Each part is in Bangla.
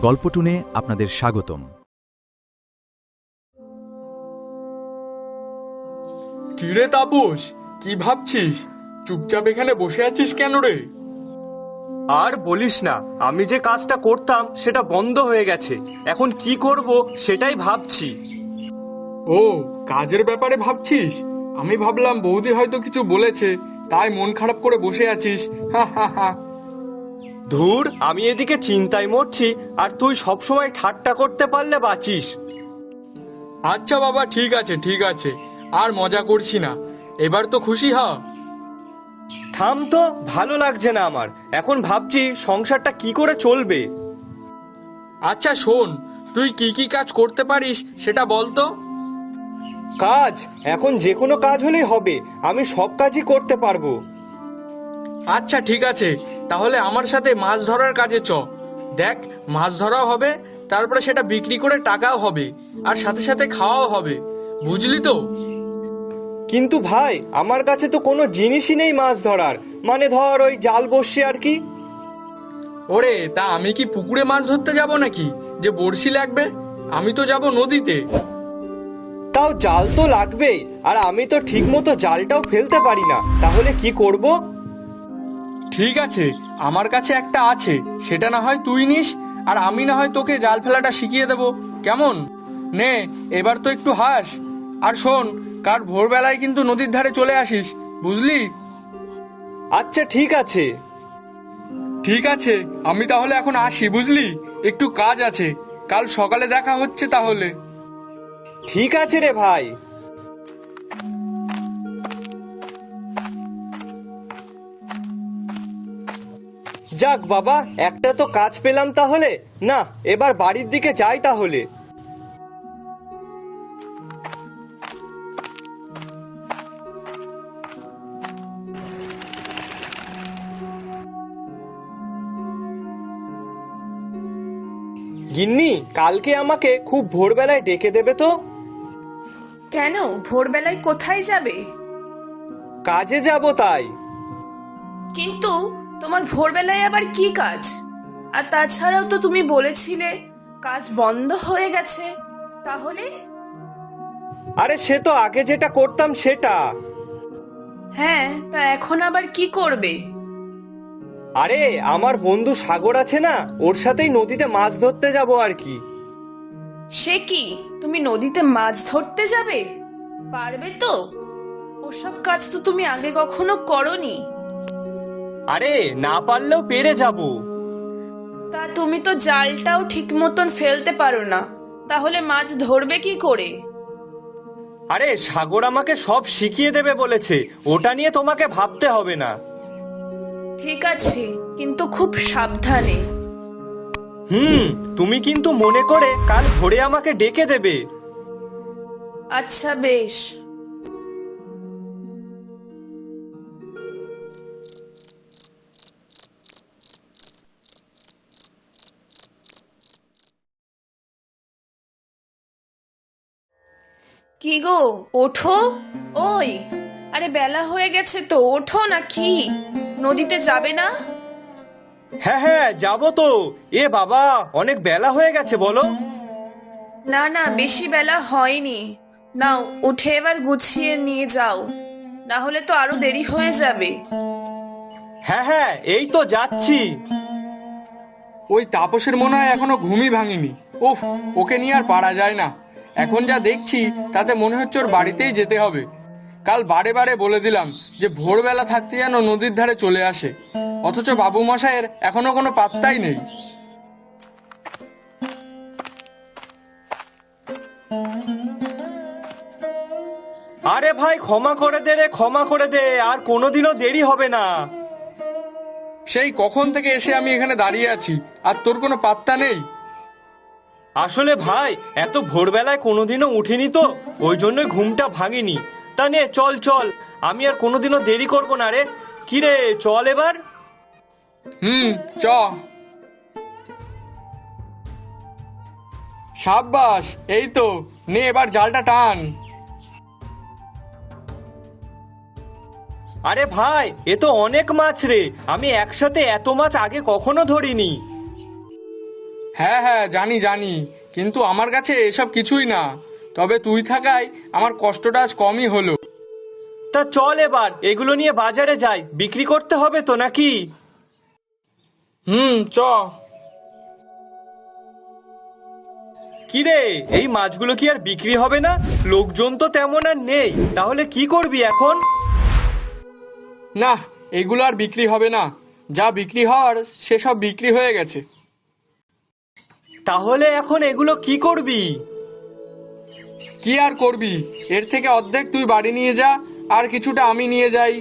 গল্পটুনে আপনাদের স্বাগতম। কিরে তাপস, কি ভাবছিস? চুপচাপ এখানে বসে আছিস কেন রে? আর বলিস না, আমি যে কাজটা করতাম সেটা বন্ধ হয়ে গেছে। এখন কি করব সেটাই ভাবছি। ও, কাজের ব্যাপারে ভাবছিস? আমি ভাবলাম বৌদি হয়তো কিছু বলেছে, তাই মন খারাপ করে বসে আছিস। হা হা হা। ধুর, আমি এদিকে চিন্তায় মরছি আর তুই সবসময় ঠাট্টা করতে পারলে বাঁচিস। আচ্ছা বাবা, ঠিক আছে ঠিক আছে, আর মজা করছি না। এবার তো খুশি হ। থাম তো, ভালো লাগছে না আমার। এখন ভাবছি সংসারটা কি করে চলবে। আচ্ছা শোন, তুই কি কি কাজ করতে পারিস সেটা বল তো। কাজ? এখন যে কোনো কাজ হলেই হবে, আমি সব কাজই করতে পারবো। আচ্ছা ঠিক আছে, তাহলে আমার সাথে মাছ ধরার কাজে চ। দেখ, মাছ ধরাও হবে, তারপরে সেটা বিক্রি করে টাকাও হবে, আর সাথে সাথে খাওয়াও হবে, বুঝলি তো? কিন্তু ভাই, আমার কাছে তো কোনো জিনিসই নেই মাছ ধরার। মানে ধর ওই জাল বসছে আর কি। ওরে, তা আমি কি পুকুরে মাছ ধরতে যাব নাকি যে বড়শি লাগবে? আমি তো যাব নদীতে। তাও জাল তো লাগবেই, আর আমি তো ঠিক মতো জালটাও ফেলতে পারি না, তাহলে কি করব? ঠিক আছে, আমার কাছে একটা আছে, সেটা না হয় তুই নিস, আর আমি না হয় তোকে জাল ফেলাটা শিখিয়ে দেব, কেমন? নে, এবার তো একটু হাস। আর শোন, কাল ভোরবেলায় কিন্তু নদীর ধারে চলে আসিস, বুঝলি? আচ্ছা ঠিক আছে। ঠিক আছে, আমি তাহলে এখন আসি, বুঝলি? একটু কাজ আছে, কাল সকালে দেখা হচ্ছে তাহলে। ঠিক আছে রে ভাই। যাক বাবা, একটা তো কাজ পেলাম তাহলে। না, এবার বাড়ির দিকে যাই তাহলে। গিন্নি, কালকে আমাকে খুব ভোরবেলায় ডেকে দেবে তো? কেন, ভোরবেলায় কোথায় যাবে? কাজে যাব তাই। কিন্তু তোমার ভোরবেলায় আবার কি কাজ? আর তাছাড়াও তো তুমি বলেছিলে কাজ বন্ধ হয়ে গেছে, তাহলে? আরে সে তো আগে যেটা করতাম সেটা। হ্যাঁ, তা এখন আবার কি করবে? আরে আমার বন্ধু সাগর আছে না, ওর সাথেই নদীতে মাছ ধরতে যাব আর কি। সে কি, তুমি নদীতে মাছ ধরতে যাবে? পারবে তো? ওসব কাজ তো তুমি আগে কখনো করনি। আরে না পারলেও পেরে যাব। তা তুমি তো জালটাও ঠিক মতন ফেলতে পারো না, তাহলে মাছ ধরবে কি করে? আরে সাগর আমাকে সব শিখিয়ে দেবে বলেছে, ওটা নিয়ে তোমাকে ভাবতে হবে না। ঠিক আছে, কিন্তু খুব সাবধানে। তুমি কিন্তু মনে করে কাল ভোরে আমাকে ডেকে দেবে। আচ্ছা বেশ। কি গো, ওঠো। ওই, আরে বেলা হয়ে গেছে তো, ওঠো না কি? নদীতে যাবে না? হ্যাঁ হ্যাঁ, যাবো তো। এ বাবা, অনেক বেলা হয়ে গেছে বলো। না না, বেশি বেলা হয়নি। নাও, উঠে এবার গুছিয়ে নিয়ে যাও, না হলে তো আরো দেরি হয়ে যাবে। হ্যাঁ হ্যাঁ, এই তো যাচ্ছি। ওই তাপসের মনে হয় এখনো ঘুমই ভাঙিনি। ওহ, ওকে নিয়ে আর পারা যায় না। এখন যা দেখছি তাতে মনে হচ্ছে ওর বাড়িতেই যেতে হবে। কাল বারে বারে বলে দিলাম যে ভোরবেলা থাকতে যেন নদীর ধারে চলে আসে, অথচ বাবু মশাইয়ের এখনো কোনো পাত্তাই নেই। আরে ভাই, ক্ষমা করে দে রে, ক্ষমা করে দে, আর কোনোদিনও দেরি হবে না। সেই কখন থেকে এসে আমি এখানে দাঁড়িয়ে আছি, আর তোর কোনো পাত্তা নেই। আসলে ভাই, এত ভোরবেলায় কোনোদিনও উঠিনি তো, ওই জন্যই ঘুমটা ভাঙিনি। তা নে, চল চল, আমি আর কোনোদিনও দেরি করবো না রে। কিরে, চল এবার। চ। সাব্বাস, এই তো, নে এবার জালটা টান। আরে ভাই, এ তো অনেক মাছ রে, আমি একসাথে এত মাছ আগে কখনো ধরিনি। হ্যাঁ হ্যাঁ জানি জানি, কিন্তু আমার কাছে এসব কিছুই না। তবে তুই থাকায় আমার কষ্টটা আজ কমই হলো। তা চল এবার এগুলো নিয়ে বাজারে যাই, বিক্রি করতে হবে তো নাকি? চ। কি রে, এই মাছগুলো কি আর বিক্রি হবে না? লোকজন তো তেমন আর নেই, তাহলে কি করবি এখন? না, এগুলো আর বিক্রি হবে না। যা বিক্রি হওয়ার সেসব বিক্রি হয়ে গেছে। তাহলে এখন এগুলো কি করবি? কি আর করবি, এর থেকে অর্ধেক তুই বাড়ি নিয়ে যা, আর কিছুটা আমি নিয়ে যাই।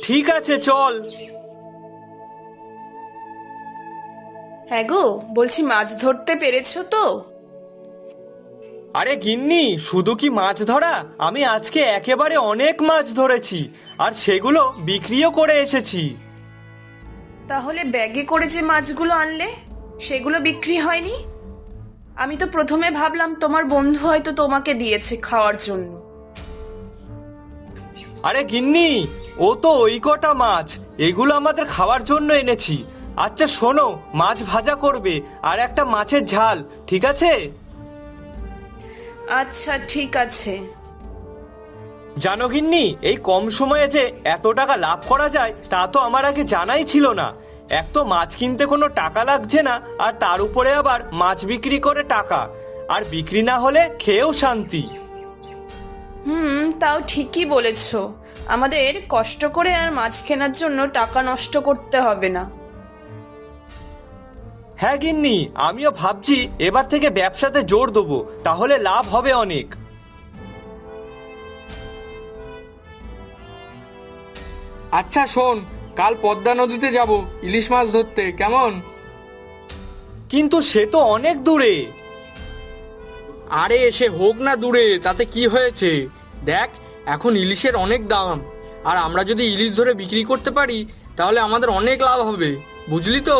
ঠিক আছে চল। হ্যাঁ গো, বলছি মাছ ধরতে পেরেছো তো? আরে গিন্নি, শুধু কি মাছ ধরা, আমি আজকে একেবারে অনেক মাছ ধরেছি, আর সেগুলো বিক্রিও করে এসেছি। তাহলে ব্যাগে করে যে মাছগুলো আনলে সেগুলো বিক্রি হয়নি? আমি তো প্রথমে ভাবলাম তোমার বন্ধু হয়তো তোমাকে দিয়েছে খাওয়ার জন্য। আরে গিন্নি, ও তো ওই কটা মাছ, এগুলো আমাদের খাওয়ার জন্য এনেছি। আচ্ছা শোনো, মাছ ভাজা করবে আর একটা মাছের ঝাল, ঠিক আছে? আচ্ছা ঠিক আছে। জানো গিন্নি, এই কম সময়ে যে এত টাকা লাভ করা যায় তা তো আমার আগে জানাই ছিল না। এক তো মাছ কিনতে কোনো টাকা লাগছে না, আর তার উপরে আবার মাছ বিক্রি করে টাকা, আর বিক্রি না হলে খেয়েও শান্তি। তাও ঠিকই বলেছো, আমাদের কষ্ট করে আর মাছ কেনার জন্য টাকা নষ্ট করতে হবে না। হ্যাঁ গিন্নি, আমিও ভাবছি এবার থেকে ব্যবসাতে জোর দেবো, তাহলে লাভ হবে অনেক। আচ্ছা শোন, কাল পদ্মা নদীতে যাব ইলিশ মাছ ধরতে, কেমন? কিন্তু সে তো অনেক দূরে। আরে সে হোক না দূরে, তাতে কি হয়েছে? দেখ, এখন ইলিশের অনেক দাম, আর আমরা যদি ইলিশ ধরে বিক্রি করতে পারি তাহলে আমাদের অনেক লাভ হবে, বুঝলি তো?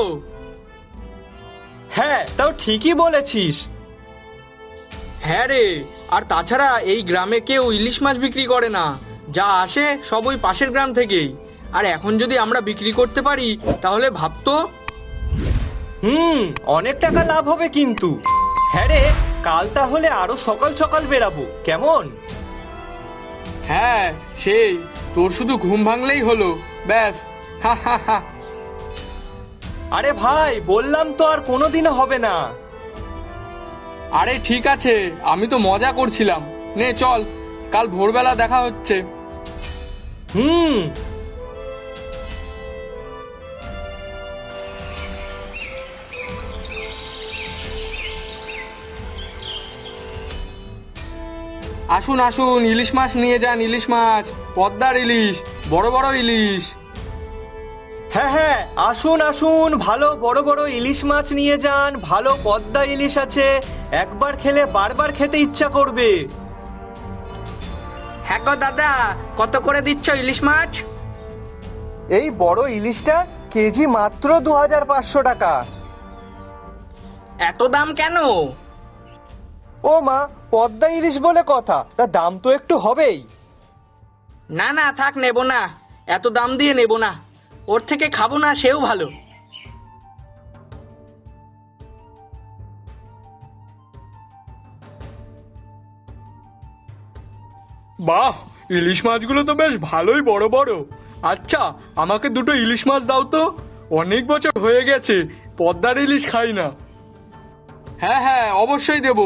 হ্যাঁ, তাও ঠিকই বলেছিস। হ্যাঁ রে, আর তাছাড়া এই গ্রামে কেউ ইলিশ মাছ বিক্রি করে না, যা আসে সব ওই পাশের গ্রাম থেকেই। আর এখন যদি আমরা বিক্রি করতে পারি তাহলে ভাবতো। অনেক টাকা লাভ হবে কিন্তু। হ্যাঁ রে, কাল তাহলে আরো সকাল সকাল বেরাবো, কেমন? হ্যাঁ সেই, তোর শুধু ঘুম ভাঙলেই হলো, ব্যাস। হা হা হা। আরে ভাই, বললাম তো আর কোনোদিনও হবে না। আরে ঠিক আছে, আমি তো মজা করছিলাম। নে চল, কাল ভোরবেলা দেখা হচ্ছে। হুম। আসুন আসুন, ইলিশ মাছ নিয়ে যান, ইলিশ মাছ, পদ্মার ইলিশ, বড় বড় ইলিশ। হ্যাঁ হ্যাঁ, আসুন আসুন, ভালো বড় বড় ইলিশ মাছ নিয়ে যান, ভালো পদ্মা ইলিশ আছে, একবার খেলে বারবার খেতে ইচ্ছা করবে। হ্যাঁ গো দাদা, কত করে দিচ্ছ ইলিশ মাছ? এই বড় ইলিশটা কেজি মাত্র 2500 টাকা। এত দাম কেন? ও মা, পদ্মা ইলিশ বলে কথা, তা দাম তো একটু হবেই। না না থাক, নেব না, এত দাম দিয়ে নেব না, ওর থেকে খাবো না, সেও ভালো। বাহ, ইলিশ মাছগুলো তো বেশ ভালোই বড় বড়। আচ্ছা, আমাকে দুটো ইলিশ মাছ দাও তো, অনেক বছর হয়ে গেছে পদ্মার ইলিশ খাই না। হ্যাঁ হ্যাঁ, অবশ্যই দেব।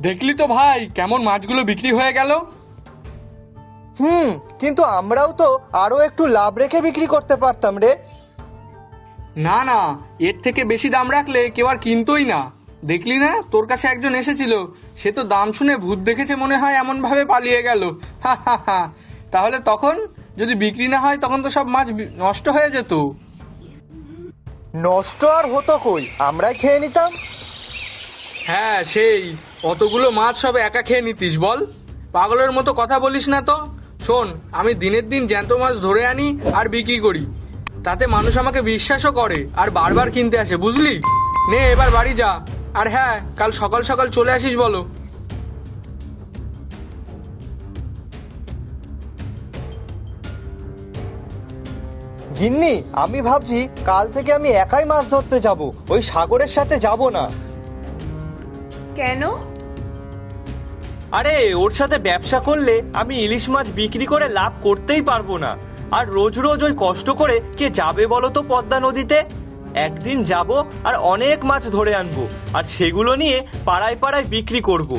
দেখলি তো ভাই, কেমন মাছগুলো বিক্রি হয়ে গেল। কিন্তু আমরাও তো আরো একটু লাভ রেখে বিক্রি করতে পারতাম রে। না না, এর থেকে বেশি দাম রাখলে কেউ আর কিনতোই না। দেখলি না, তোর কাছে একজন এসেছিল, সে তো দাম শুনে ভূত দেখেছে মনে হয়, এমন ভাবে পালিয়ে গেল। হা হা হা। তাহলে তখন যদি বিক্রি না হয় তখন তো সব মাছ নষ্ট হয়ে যেত। নষ্ট আর হতো কই, আমরাই খেয়ে নিতাম। হ্যাঁ সেই, অতগুলো মাছ সব একা খেয়ে নিতিস বল? পাগলের মতো কথা বলিস না তো। শোন, আমি দিনের দিন জ্যান্ত মাছ ধরে আনি আর বিক্রি করি, তাতে মানুষ আমাকে বিশ্বাসও করে আর বারবার কিনতে আসে, বুঝলি? নে এবার বাড়ি যা, আর হ্যাঁ, কাল সকাল সকাল চলে আসিস বলো। গিন্নি, আমি ভাবছি কাল থেকে আমি একাই মাছ ধরতে যাব, ওই সাগরের সাথে যাব না। কেন? আরে ওর সাথে ব্যবসা করলে আমি ইলিশ মাছ বিক্রি করে লাভ করতেই পারবো না। আর রোজ রোজ ওই কষ্ট করে কে যাবে বলো তো পদ্মা নদীতে? একদিন যাব আর অনেক মাছ ধরে আনবো, আর সেগুলো নিয়ে পাড়ায় পাড়ায় বিক্রি করব।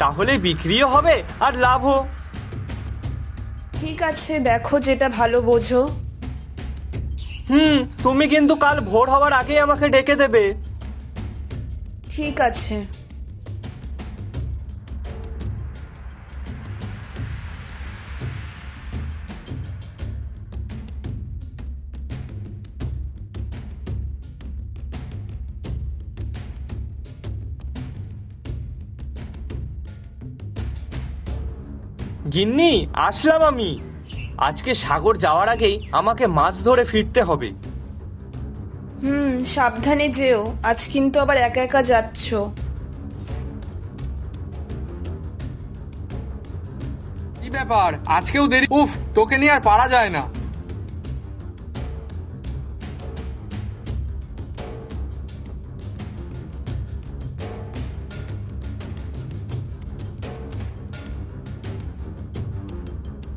তাহলে বিক্রিও হবে আর লাভও। ঠিক আছে, দেখো যেটা ভালো বোঝো। তুমি কিন্তু কাল ভোর হওয়ার আগেই আমাকে ডেকে দেবে। ঠিক আছে। গিন্নি, আসলাম আমি। আজকে সাগর যাওয়ার আগেই আমাকে মাছ ধরে ফিরতে হবে। সাবধানে যেও, আজ কিন্তু আবার একা একা যাচ্ছ। কি ব্যাপার, আজকেও দেরি? উফ, তোকে নিয়ে আর পারা যায় না।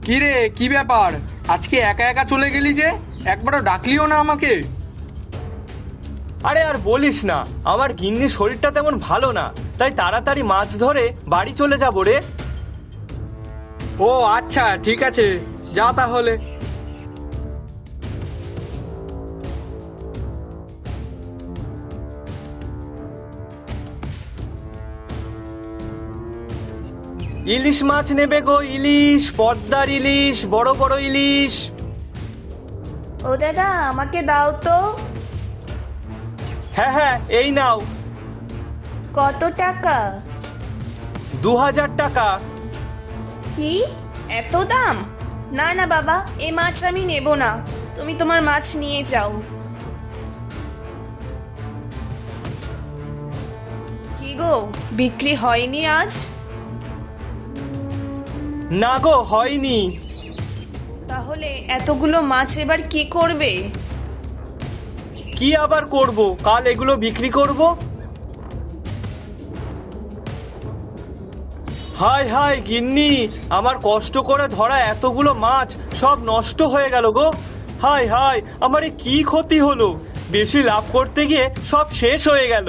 কি রে, কি ব্যাপার? আজকে একা একা চলে গেলি যে? একবারও ডাকলিও না আমাকে। আরে আর বলিস না, আমার গিন্নির শরীরটা তেমন ভালো না, তাই তাড়াতাড়ি মাছ ধরে বাড়ি চলে যাবো রে। ও আচ্ছা, ঠিক আছে, যা তাহলে। ইলিশ মাছ নেবে গো, ইলিশ, পদ্মার ইলিশ, বড় বড় ইলিশ। ও দাদা, আমাকে দাও তো। হ্যাঁ হ্যাঁ, এই নাও। কত টাকা? 2000 টাকা। কি, এত দাম? না না বাবা, এ মাছ আমি নেব না, তুমি তোমার মাছ নিয়ে যাও। কি গো, বিক্রি হয়নি আজ? না গো, হয়নি। তাহলে এতগুলো মাছ এবার কি করবে? কি আবার করব, কাল এগুলো বিক্রি করব। হায় হায় গিন্নি, আমার কষ্ট করে ধরা এতগুলো মাছ সব নষ্ট হয়ে গেল গো। হায় হায়, আমার এ কি ক্ষতি হলো? বেশি লাভ করতে গিয়ে সব শেষ হয়ে গেল।